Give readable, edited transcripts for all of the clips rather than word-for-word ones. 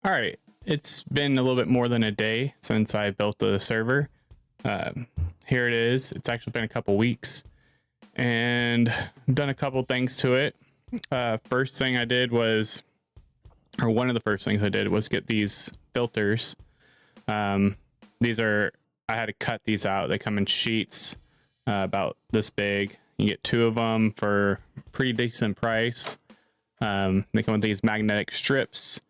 All right, it's been a little bit more than a day since I built the server. Here it is. It's actually been a couple weeks, and done a couple things to it. First thing I did was, or one of the first things I did was get these filters. These are, I had to cut these out. They come in sheets about this big. You get 2 of them for pretty decent price. They come with these magnetic strips,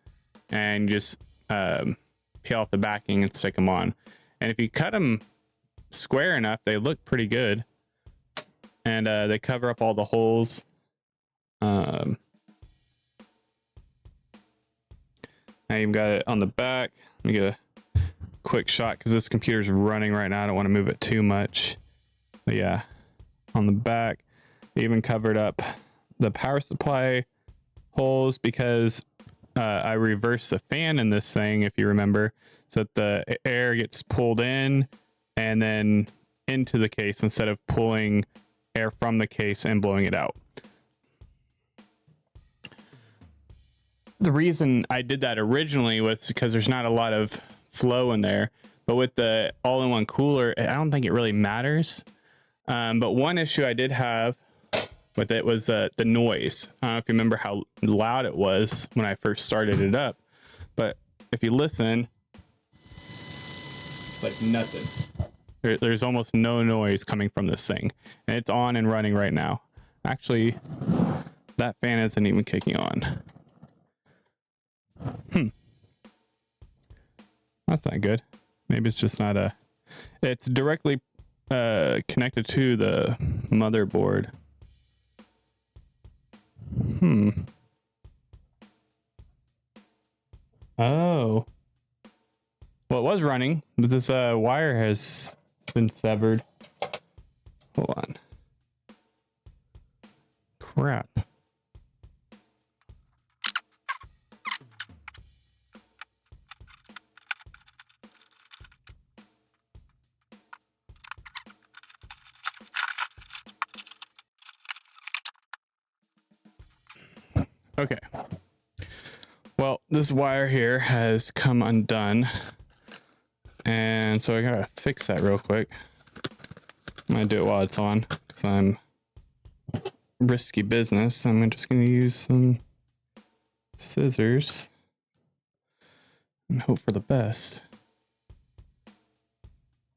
and just peel off the backing and stick them on. And if you cut them square enough, they look pretty good, and they cover up all the holes. I even got it on the back. Let me get a quick shot because this computer's running right now. I don't want to move it too much. But yeah, on the back, they even covered up the power supply holes because I reversed the fan in this thing, if you remember, so that the air gets pulled in and then into the case instead of pulling air from the case and blowing it out. The reason I did that originally was because there's not a lot of flow in there, but with the all-in-one cooler, I don't think it really matters. But one issue I did have with it was the noise. I don't know if you remember how loud it was when I first started it up, but if you listen, like nothing. There's almost no noise coming from this thing, and it's on and running right now. Actually, that fan isn't even kicking on. That's not good. Maybe it's just not a... It's directly connected to the motherboard. Oh. Well, it was running, but this wire has been severed. Hold on. Crap. Okay. Well, this wire here has come undone, and so I gotta fix that real quick. I'm gonna do it while it's on because I'm risky business. I'm just gonna use some scissors and hope for the best.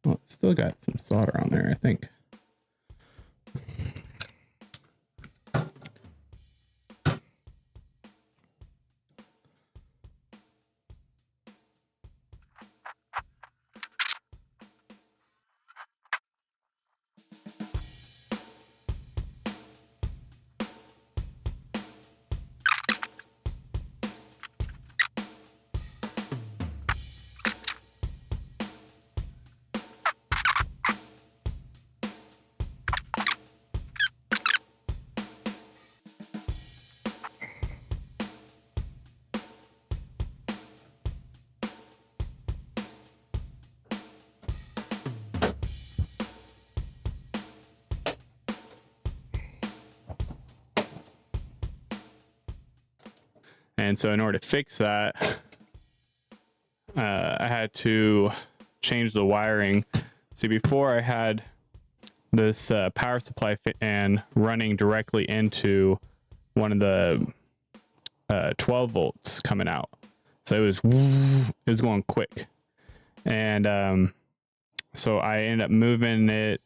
Well, it's still got some solder on there, I think. And so in order to fix that, I had to change the wiring. See, before I had this power supply fan running directly into one of the 12 volts coming out. So it was going quick. And so I ended up moving it,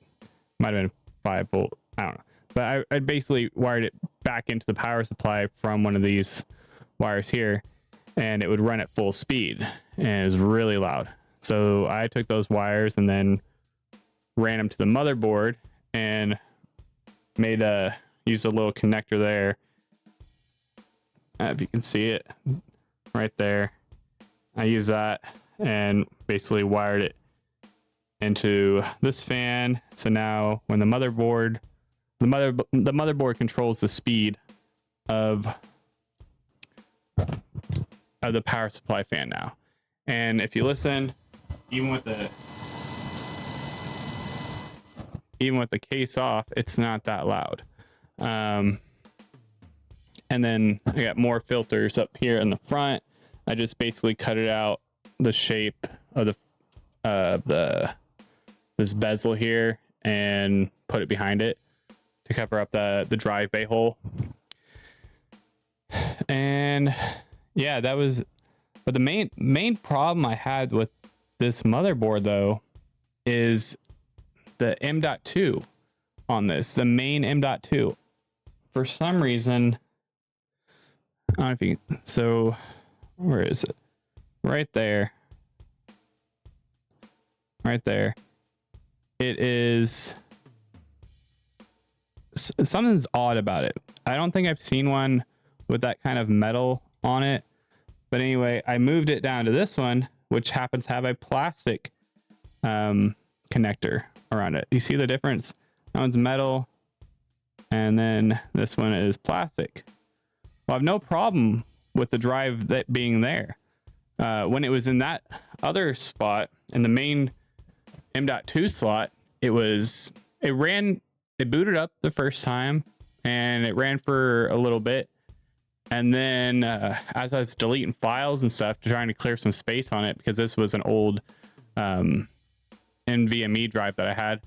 might have been 5 volt, I don't know. But I basically wired it back into the power supply from one of these wires here, and it would run at full speed, and it was really loud. So I took those wires and then ran them to the motherboard and used a little connector there. If you can see it right there, I used that and basically wired it into this fan. So now when the motherboard controls the speed of the power supply fan now. And if you listen, even with the case off, it's not that loud. And then I got more filters up here in the front. I just basically cut it out the shape of this bezel here and put it behind it to cover up the drive bay hole. And yeah, that was, but the main problem I had with this motherboard though is the M.2 on this, the main M.2. For some reason, I don't know if you, so where is it? Right there. Right there. It is, something's odd about it. I don't think I've seen one with that kind of metal on it. But anyway, I moved it down to this one, which happens to have a plastic connector around it. You see the difference? That one's metal, and then this one is plastic. Well, I have no problem with the drive that being there. When it was in that other spot in the main M.2 slot, it booted up the first time and it ran for a little bit. And then as I was deleting files and stuff, trying to clear some space on it, because this was an old NVMe drive that I had,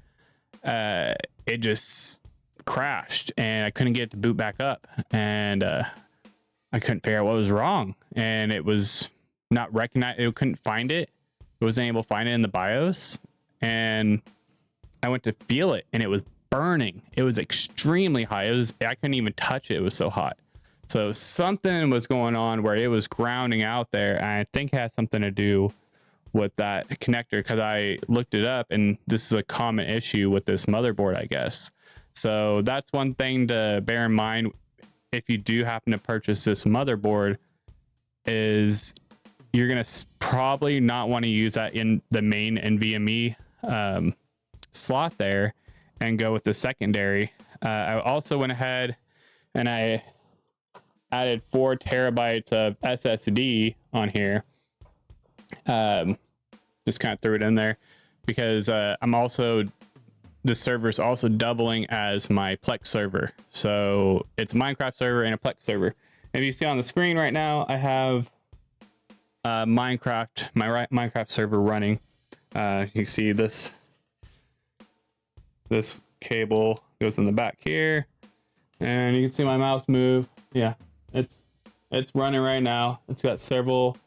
it just crashed and I couldn't get it to boot back up. And I couldn't figure out what was wrong. And it was not recognized. It couldn't find it. It wasn't able to find it in the BIOS. And I went to feel it and it was burning. It was extremely high. I couldn't even touch it. It was so hot. So something was going on where it was grounding out there. And I think it has something to do with that connector, because I looked it up and this is a common issue with this motherboard, I guess. So that's one thing to bear in mind if you do happen to purchase this motherboard, is you're going to probably not want to use that in the main NVMe slot there and go with the secondary. I also went ahead and I added 4 terabytes of SSD on here. Just kind of threw it in there because the server's also doubling as my Plex server. So it's a Minecraft server and a Plex server. If you see on the screen right now, I have my Minecraft server running. You can see this cable goes in the back here, and you can see my mouse move. Yeah, it's running right now. It's got several.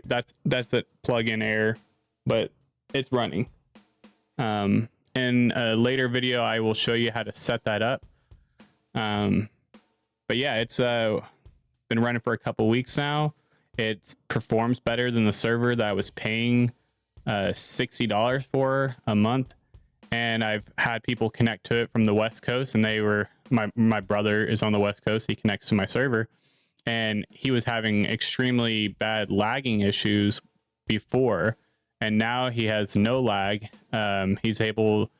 That's a plug-in error, but it's running. In a later video, I will show you how to set that up. But yeah, it's been running for a couple weeks now. It performs better than the server that I was paying $60 for a month. And I've had people connect to it from the West Coast, and my brother is on the West Coast. He connects to my server, and he was having extremely bad lagging issues before, and now he has no lag. He's able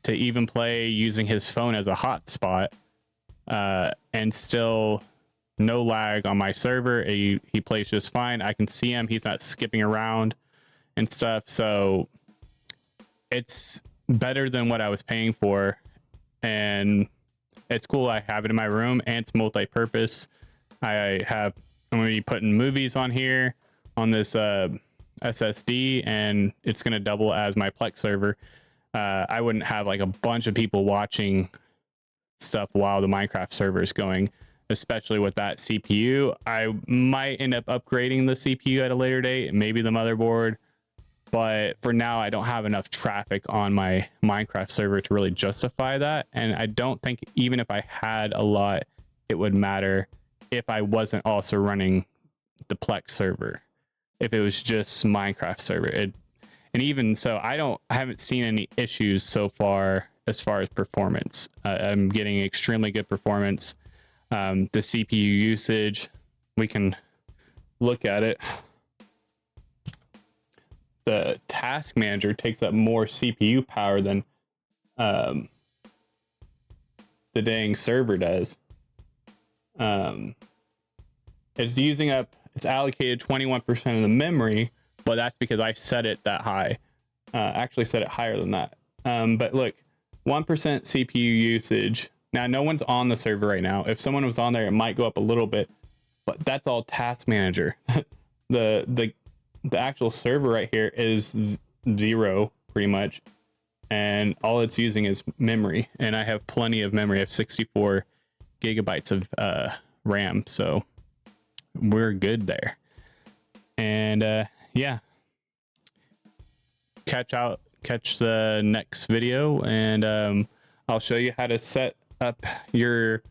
to even play using his phone as a hotspot, and still no lag on my server. He plays just fine. I can see him. He's not skipping around and stuff. So it's better than what I was paying for, and it's cool. I have it in my room, and it's multi-purpose. I'm going to be putting movies on here on this SSD, and it's going to double as my Plex server. I wouldn't have like a bunch of people watching stuff while the Minecraft server is going, especially with that CPU. I might end up upgrading the CPU at a later date, maybe the motherboard, but for now I don't have enough traffic on my Minecraft server to really justify that. And I don't think even if I had a lot, it would matter if I wasn't also running the Plex server. If it was just Minecraft server, and even so, I haven't seen any issues so far as performance. I'm getting extremely good performance. The CPU usage, we can look at it. The task manager takes up more CPU power than the dang server does. It's allocated 21% of the memory, but that's because I set it that high. Actually set it higher than that. But look, 1% CPU usage. Now, no one's on the server right now. If someone was on there, it might go up a little bit, but that's all Task Manager. the actual server right here is 0 pretty much, and all it's using is memory, and I have plenty of memory. I have 64 gigabytes of RAM, so we're good there. And yeah, catch the next video, and I'll show you how to set up your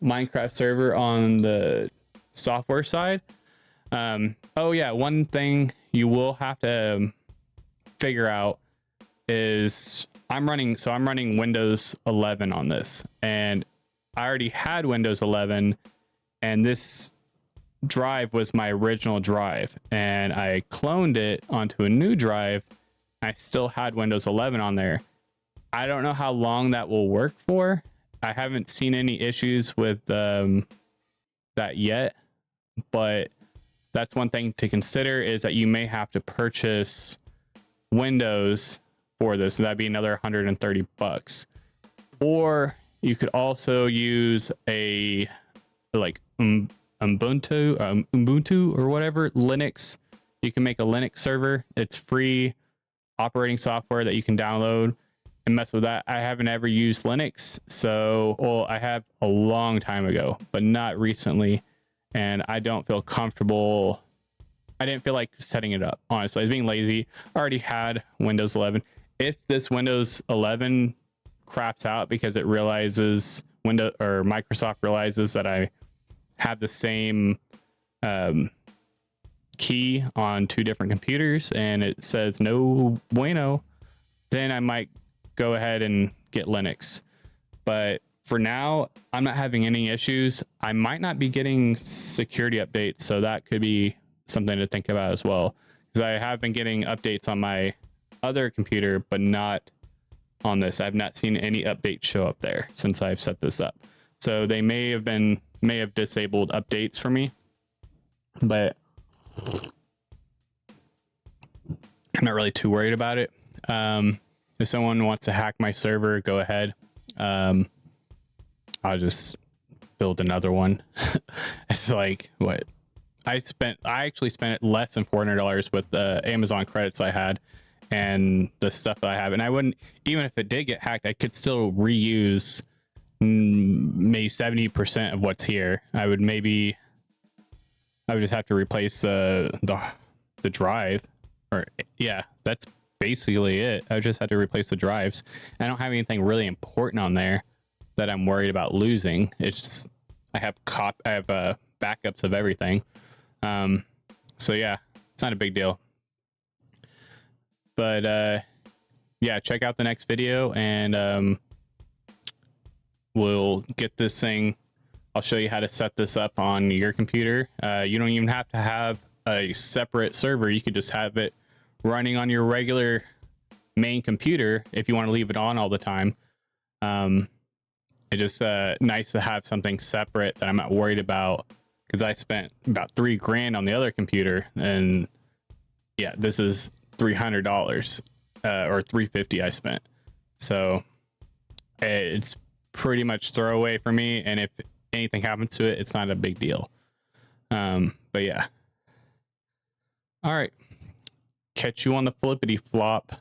Minecraft server on the software side. Oh yeah, one thing you will have to figure out is I'm running Windows 11 on this, and I already had Windows 11, and this drive was my original drive, and I cloned it onto a new drive. I still had Windows 11 on there. I don't know how long that will work for. I haven't seen any issues with that yet, but that's one thing to consider, is that you may have to purchase Windows for this. So that'd be another $130. Or you could also use a like Ubuntu or whatever, Linux. You can make a Linux server. It's free operating software that you can download and mess with that. I haven't ever used Linux, so, well, I have a long time ago, but not recently, and I don't feel comfortable. I didn't feel like setting it up, honestly. I was being lazy. I already had Windows 11. If this Windows 11 craps out because it realizes Microsoft realizes that I have the same key on 2 different computers and it says no bueno, then I might go ahead and get Linux. But for now, I'm not having any issues. I might not be getting security updates, so that could be something to think about as well, because I have been getting updates on my other computer, but not on this. I've not seen any updates show up there since I've set this up. So they may have disabled updates for me, but I'm not really too worried about it. If someone wants to hack my server, go ahead. I'll just build another one. It's like, what? I actually spent less than $400 with the Amazon credits I had and the stuff that I have. And I wouldn't, even if it did get hacked, I could still reuse maybe 70% of what's here. I would just have to replace the drive, or yeah, that's basically it. I just had to replace the drives. I don't have anything really important on there that I'm worried about losing. It's just, I have backups of everything. So yeah, it's not a big deal. But yeah, check out the next video, and we'll get this thing. I'll show you how to set this up on your computer. You don't even have to have a separate server. You could just have it running on your regular main computer if you want to leave it on all the time. It's just nice to have something separate that I'm not worried about, because I spent about $3,000 on the other computer, and yeah, this is $300 or $350 I spent. So it's pretty much throwaway for me, and if anything happens to it, it's not a big deal. But yeah. All right. Catch you on the flippity flop.